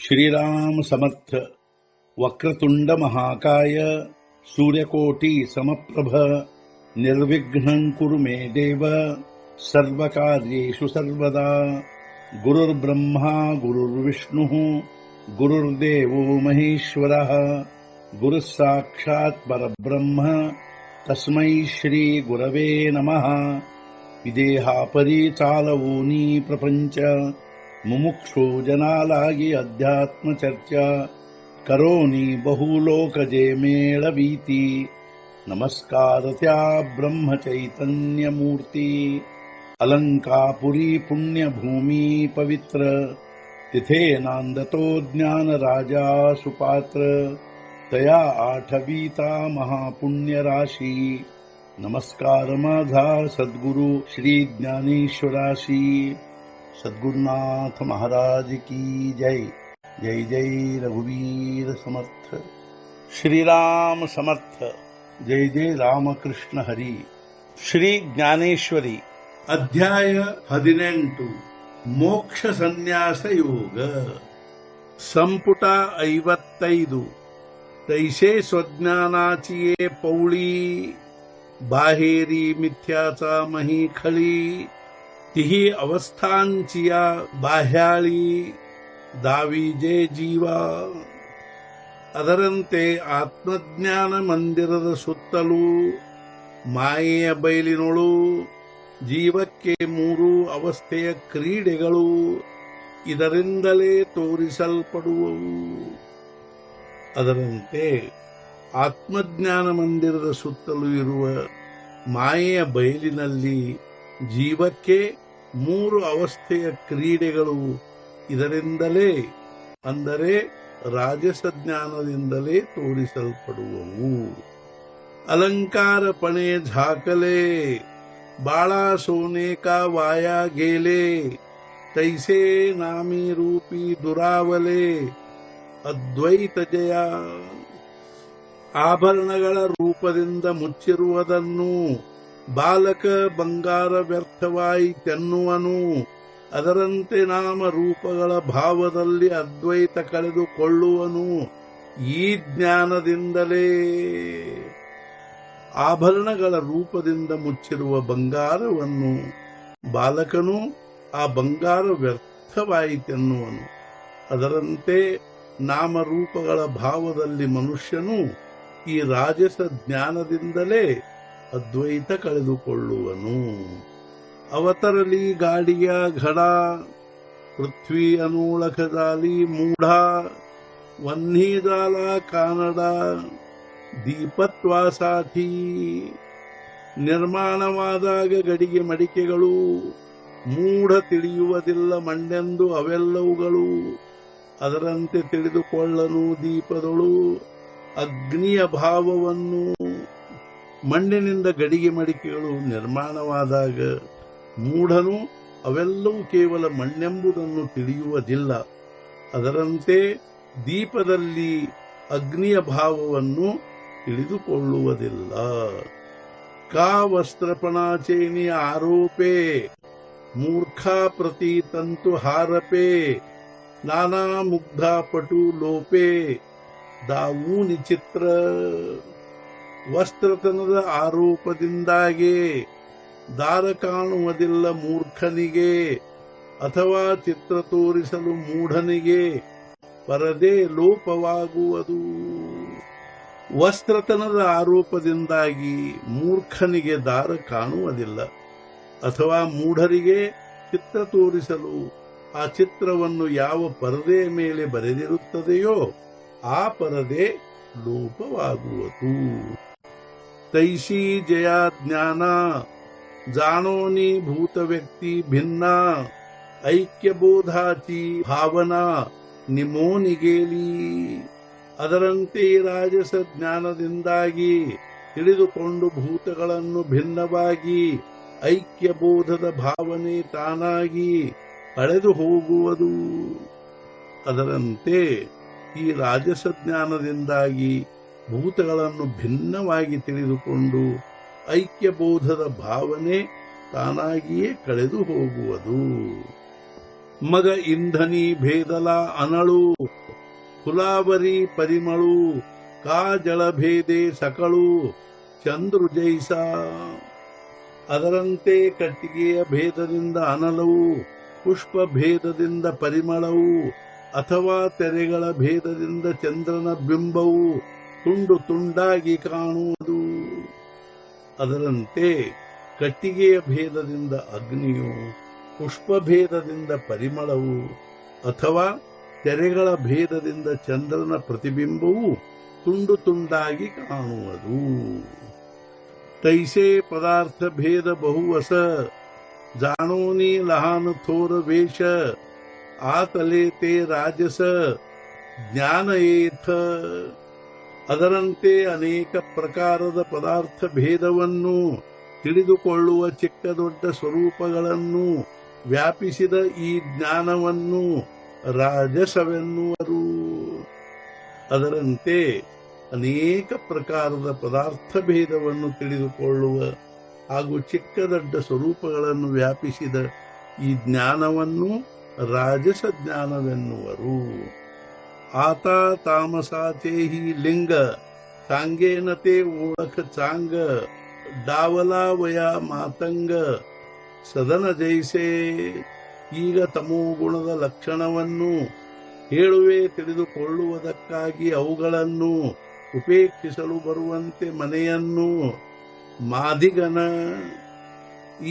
श्रीराम समर्थ. वक्रतुंड महाकाय सूर्यकोटि समप्रभ निर्विघ्नं कुरु मे देव सर्वकार्येषु सर्वदा. गुरुर्ब्रह्मा गुरुर्विष्णुः गुरुर्देवो महेश्वरः गुरुः साक्षात् परब्रह्म तस्मै श्री गुरवे नमः. विदेहापरी चालवोनी प्रपंच मुमुक्षो जनालागी अध्यात्म चर्चा करोनी बहुलोकजे मेळवीती. नमस्कार त्या ब्रह्म चैतन्य मूर्ती. अलंकापुरी पुण्यभूमी पवित्र तिथे नांदतो ज्ञान राजा सुपात्र. तया आठवीता महापुण्य राशी. नमस्कार माझा सद्गुरु श्री ज्ञानेश्वराशी. सद्गुरुनाथ महाराज की जय. जय जय रघुवीर समर्थ. श्रीराम समर्थ. जय जय रामकृष्ण हरी. ಶ್ರೀ ಜ್ಞಾನೇಶ್ವರಿ ಅಧ್ಯಾಯ 18 ಮೋಕ್ಷ ಸನ್ಯಾಸ ಯೋಗ. ಸಂಪುಟ 55. तैसे स्वज्ञानाचिये पौळी बाहेरी मिथ्याचा मही खळी. तिही अवस्थांचिया बाह्याळी दावी जे जीवा. ಅದರಂತೆ ಆತ್ಮಜ್ಞಾನ ಮಂದಿರದ ಸುತ್ತಲೂ ಮಾಯೆಯ ಬಯಲಿನೊಳು ಜೀವಕ್ಕೆ 3 ಅವಸ್ಥೆಯ ಕ್ರೀಡೆಗಳು ಇದರಿಂದಲೇ ತೋರಿಸಲ್ಪಡುವವು. ಅದರಂತೆ ಆತ್ಮಜ್ಞಾನ ಮಂದಿರದ ಸುತ್ತಲೂ ಇರುವ ಮಾಯೆಯ ಬಯಲಿನಲ್ಲಿ ಜೀವಕ್ಕೆ 3 ಅವಸ್ಥೆಯ ಕ್ರೀಡೆಗಳು ಇದರಿಂದಲೇ ಅಂದರೆ ರಾಜಸ ಜ್ಞಾನದಿಂದಲೇ ತೋರಿಸಲ್ಪಡುವವು. अलंकार पणे झाकले बाळा सोने का वाया गेले. तैसे नामी रूपी दुरावले ಅದ್ವೈತ ಜಯ. ಆಭರಣಗಳ ರೂಪದಿಂದ ಮುಚ್ಚಿರುವುದನ್ನು ಬಾಲಕ ಬಂಗಾರ ವ್ಯರ್ಥವಾಯಿತೆನ್ನುವನು. ಅದರಂತೆ ನಾಮ ರೂಪಗಳ ಭಾವದಲ್ಲಿ ಅದ್ವೈತ ಕಳೆದುಕೊಳ್ಳುವನು ಈ ಜ್ಞಾನದಿಂದಲೇ. ಆಭರಣಗಳ ರೂಪದಿಂದ ಮುಚ್ಚಿರುವ ಬಂಗಾರವನ್ನು ಬಾಲಕನು ಆ ಬಂಗಾರ ವ್ಯರ್ಥವಾಯಿತೆನ್ನುವನು. ಅದರಂತೆ ನಾಮರೂಪಗಳ ಭಾವದಲ್ಲಿ ಮನುಷ್ಯನು ಈ ರಾಜಸ ಜ್ಞಾನದಿಂದಲೇ ಅದ್ವೈತ ಕಳೆದುಕೊಳ್ಳುವನು. ಅವತರಲಿ ಗಾಡಿಯ ಘಡ ಪೃಥ್ವಿ ಅನೂಳಕದಾಲಿ ಮೂಢ ವನ್ನಿದಾಲ ಕಾನಡ ದೀಪತ್ವಾಸಾಥಿ. ನಿರ್ಮಾಣವಾದಾಗ ಗಡಿಗೆ ಮಡಿಕೆಗಳು ಮೂಢ ತಿಳಿಯುವುದಿಲ್ಲ ಮಣ್ಣೆಂದು ಅವೆಲ್ಲವುಗಳು. ಅದರಂತೆ ತಿಳಿದುಕೊಳ್ಳನು ದೀಪದಳು ಅಗ್ನಿಯ ಭಾವವನ್ನು. ಮಣ್ಣಿನಿಂದ ಗಡಿಗೆ ಮಡಿಕೆಗಳು ನಿರ್ಮಾಣವಾದಾಗ ಮೂಢನು ಅವೆಲ್ಲವೂ ಕೇವಲ ಮಣ್ಣೆಂಬುದನ್ನು ತಿಳಿಯುವುದಿಲ್ಲ. ಅದರಂತೆ ದೀಪದಲ್ಲಿ ಅಗ್ನಿಯ ಭಾವವನ್ನು ತಿಳಿದುಕೊಳ್ಳುವುದಿಲ್ಲ. ಕಾ ವಸ್ತ್ರಪಣಾಚೇನಿ ಆರೋಪೆ ಮೂರ್ಖಾ ಪ್ರತಿ ತಂತು ಹಾರಪೆ. ನಾನಾ ಮುಗ್ಧ ಪಟು ಲೋಪೆ ದಾವು ನಿಚಿತ್ರ. ವಸ್ತ್ರತನದ ಆರೋಪದಿಂದಾಗೆ ದಾರ ಕಾಣುವುದಿಲ್ಲ ಮೂರ್ಖನಿಗೆ ಅಥವಾ ಚಿತ್ರ ತೋರಿಸಲು ಮೂಢನಿಗೆ ಪರದೆ ಲೋಪವಾಗುವುದು. ವಸ್ತ್ರತನದ ಆರೋಪದಿಂದಾಗಿ ಮೂರ್ಖನಿಗೆ ದಾರ ಕಾಣುವುದಿಲ್ಲ ಅಥವಾ ಮೂಢರಿಗೆ ಚಿತ್ರ ತೋರಿಸಲು ಆ ಚಿತ್ರವನ್ನು ಯಾವ ಪರದೆಯ ಮೇಲೆ ಬರೆದಿರುತ್ತದೆಯೋ ಆ ಪರದೆ ಲೋಪವಾಗುವುದು. ತೈಸಿ ಜಯ ಜ್ಞಾನ ಜಾಣೋನಿ ಭೂತ ವ್ಯಕ್ತಿ ಭಿನ್ನ. ಐಕ್ಯಬೋಧಾಚಿ ಭಾವನಾ ನಿಮೋನಿಗೇಲಿ. ಅದರಂತೆ ರಾಜಸ ಜ್ಞಾನದಿಂದಾಗಿ ತಿಳಿದುಕೊಂಡು ಭೂತಗಳನ್ನು ಭಿನ್ನವಾಗಿ ಐಕ್ಯಬೋಧದ ಭಾವನೆ ತಾನಾಗಿ ಕಳೆದು ಹೋಗುವುದು. ಅದರಂತೆ ಈ ರಾಜಸ ಜ್ಞಾನದಿಂದಾಗಿ ಭೂತಗಳನ್ನು ಭಿನ್ನವಾಗಿ ತಿಳಿದುಕೊಂಡು ಐಕ್ಯಬೋಧದ ಭಾವನೆ ತಾನಾಗಿಯೇ ಕಳೆದು ಹೋಗುವುದು. मग इंधनी भेदला अनळू फुलावरी परिमळू का ಜಳಭೇದೆ ಸಕಳು ಚಂದ್ರು ಜೈಸ. ಅದರಂತೆ ಕಟ್ಟಿಗೆಯ ಭೇದದಿಂದ ಅನಲವು, ಪುಷ್ಪ ಭೇದದಿಂದ ಪರಿಮಳವು, ಅಥವಾ ತೆರೆಗಳ ಭೇದದಿಂದ ಚಂದ್ರನ ಬಿಂಬವು ತುಂಡು ತುಂಡಾಗಿ ಕಾಣುವುದು. ಅದರಂತೆ ಕಟ್ಟಿಗೆಯ ಭೇದದಿಂದ ಅಗ್ನಿಯು, ಪುಷ್ಪ ಭೇದದಿಂದ ಪರಿಮಳವು, ಅಥವಾ ತೆರೆಗಳ ಭೇದದಿಂದ ಚಂದ್ರನ ಪ್ರತಿಬಿಂಬವು ತುಂಡು ತುಂಡಾಗಿ ಕಾಣುವುದು. तैसे पदार्थ भेद बहुवस जाणोनी लहान थोर वेश आतले ते राजस ಜ್ಞಾನ ಏಥ. ಅದರಂತೆ ಅನೇಕ ಪ್ರಕಾರದ ಪದಾರ್ಥ ಭೇದವನ್ನು ತಿಳಿದುಕೊಳ್ಳುವ ಚಿಕ್ಕ ದೊಡ್ಡ ಸ್ವರೂಪಗಳನ್ನು ವ್ಯಾಪಿಸಿದ ಈ ಜ್ಞಾನವನ್ನು ರಾಜಸವೆನ್ನುವರು. ಅದರಂತೆ ಅನೇಕ ಪ್ರಕಾರದ ಪದಾರ್ಥ ಭೇದವನ್ನು ತಿಳಿದುಕೊಳ್ಳುವ ಹಾಗೂ ಚಿಕ್ಕ ದೊಡ್ಡ ಸ್ವರೂಪಗಳನ್ನು ವ್ಯಾಪಿಸಿದ ಈ ಜ್ಞಾನವನ್ನು ರಾಜಸ ಜ್ಞಾನವೆನ್ನುವರು. ಆತ ತಾಮಸಾಚೇಹಿ ಲಿಂಗ ಸಾಂಗೇನತೆ ಓಳಖ ಚಾಂಗ ಡಾವಲಾವಯ ಮಾತಂಗ ಸದನ ಜೈಸೆ. ಈಗ ತಮೋಗುಣದ ಲಕ್ಷಣವನ್ನು ಹೇಳುವೆ, ತಿಳಿದುಕೊಳ್ಳುವುದಕ್ಕಾಗಿ ಅವುಗಳನ್ನು ಉಪೇಕ್ಷಿಸಲು ಬರುವಂತೆ ಮನೆಯನ್ನು ಮಾದಿಗನ.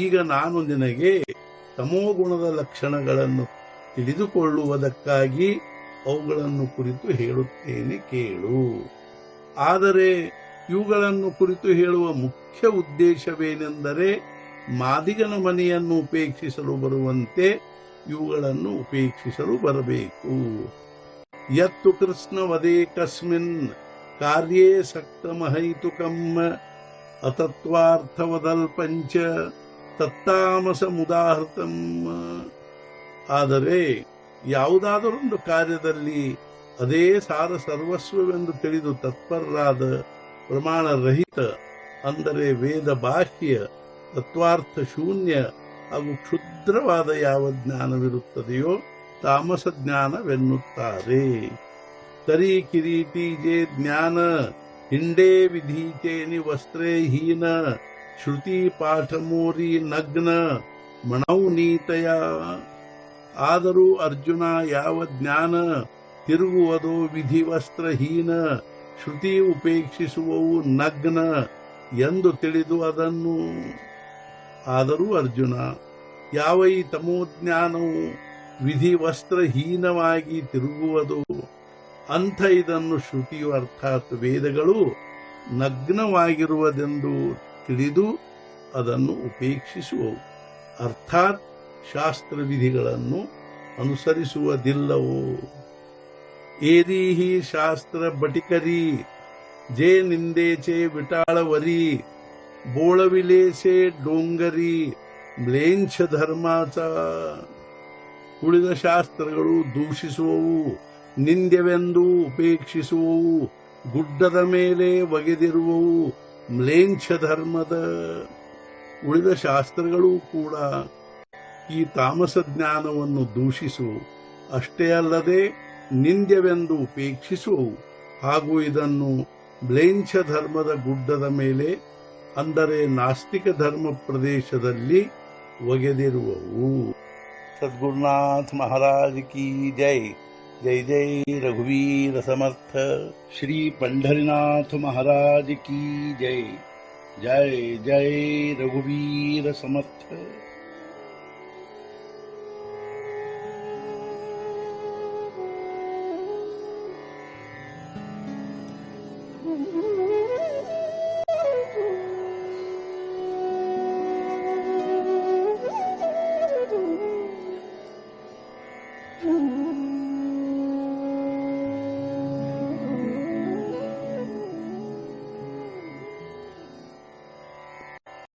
ಈಗ ನಾನು ನಿನಗೆ ತಮೋಗುಣದ ಲಕ್ಷಣಗಳನ್ನು ತಿಳಿದುಕೊಳ್ಳುವುದಕ್ಕಾಗಿ ಅವುಗಳನ್ನು ಕುರಿತು ಹೇಳುತ್ತೇನೆ, ಕೇಳು. ಆದರೆ ಇವುಗಳನ್ನು ಕುರಿತು ಹೇಳುವ ಮುಖ್ಯ ಉದ್ದೇಶವೇನೆಂದರೆ ಮಾದಿಗನ ಮನೆಯನ್ನು ಉಪೇಕ್ಷಿಸಲು ಬರುವಂತೆ ಇವುಗಳನ್ನು ಉಪೇಕ್ಷಿಸಲು ಬರಬೇಕು. ಯತ್ತು ಕೃಷ್ಣ ವದೇ ಕಸ್ಮಿನ್ ಕಾರ್ಯೇ ಸಕ್ತಮಹೈತುಕಂ ಅತತ್ವಾರ್ಥವದಲ್ಪಂಚ ತತ್ತಾಮಸ ಮುದಾಹೃತಂ. ಆದರೆ ಯಾವುದಾದರೊಂದು ಕಾರ್ಯದಲ್ಲಿ ಅದೇ ಸಾರ ಸರ್ವಸ್ವವೆಂದು ತಿಳಿದು ತತ್ಪರರಾದ ಪ್ರಮಾಣರಹಿತ, ಅಂದರೆ ವೇದ ಬಾಹ್ಯ, ತತ್ವಾರ್ಥ ಶೂನ್ಯ ಹಾಗೂ ಕ್ಷುದ್ರವಾದ ಯಾವ ಜ್ಞಾನವಿರುತ್ತದೆಯೋ ತಾಮಸ ಜ್ಞಾನವೆನ್ನುತ್ತಾರೆ. ತರಿ ಕಿರೀಟಿ ಜೇ ಜ್ಞಾನ ಹಿಂಡೇ ವಿಧೀಚೇನಿ ವಸ್ತ್ರೇ ಹೀನ ಶ್ರುತಿ ಪಾಠಮೋರಿ ನಗ್ನ ಮಣೌ ನೀತಯ. ಆದರೂ ಅರ್ಜುನ, ಯಾವ ಜ್ಞಾನ ತಿರುಗುವುದೋ ವಿಧಿವಸ್ತ್ರಹೀನ, ಶ್ರುತಿ ಉಪೇಕ್ಷಿಸುವವು ನಗ್ನ ಎಂದು ತಿಳಿದು ಅದನ್ನು. ಆದರೂ ಅರ್ಜುನ, ಯಾವ ಈ ತಮೋಜ್ಞಾನವು ವಿಧಿವಸ್ತ್ರಹೀನವಾಗಿ ತಿರುಗುವುದು, ಅಂಥ ಇದನ್ನು ಶ್ರುತಿಯು ಅರ್ಥಾತ್ ವೇದಗಳು ನಗ್ನವಾಗಿರುವುದೆಂದು ತಿಳಿದು ಅದನ್ನು ಉಪೇಕ್ಷಿಸುವವು, ಅರ್ಥಾತ್ ಶಾಸ್ತ್ರ ವಿಧಿಗಳನ್ನು ಅನುಸರಿಸುವುದಿಲ್ಲವೋ. ಏರೀಹಿ ಶಾಸ್ತ್ರ ಬಟಿಕರಿ ಜೇ ನಿಂದೇಚೆ ವಿಟಾಳವರಿ ಬೋಳವಿಲೇಸೆ ಡೋಂಗರಿ ಮ್ಲೇಂಛ ಧರ್ಮಾಚ. ಉಳಿದ ಶಾಸ್ತ್ರಗಳು ದೂಷಿಸುವವು, ನಿಂದ್ಯವೆಂದು ಉಪೇಕ್ಷಿಸುವವು, ಗುಡ್ಡದ ಮೇಲೆ ಒಗೆದಿರುವವು ಮ್ಲೇಂಛ ಧರ್ಮದ. ಉಳಿದ ಶಾಸ್ತ್ರಗಳೂ ಕೂಡ ಈ ತಾಮಸ ಜ್ಞಾನವನ್ನು ದೂಷಿಸುವು, ಅಷ್ಟೇ ಅಲ್ಲದೆ ನಿಂದ್ಯವೆಂದು ಉಪೇಕ್ಷಿಸುವವು, ಹಾಗೂ ಇದನ್ನು ಮ್ಲೇಂಛ ಧರ್ಮದ ಗುಡ್ಡದ ಮೇಲೆ, ಅಂದರೆ ನಾಸ್ತಿಕ ಧರ್ಮ ಪ್ರದೇಶದಲ್ಲಿ ಒಗೆದಿರುವವು. सद्गुरुनाथ महाराज की जय. जय जय रघुवीर समर्थ. श्री पंढरीनाथ महाराज की जय. जय जय रघुवीर समर्थ.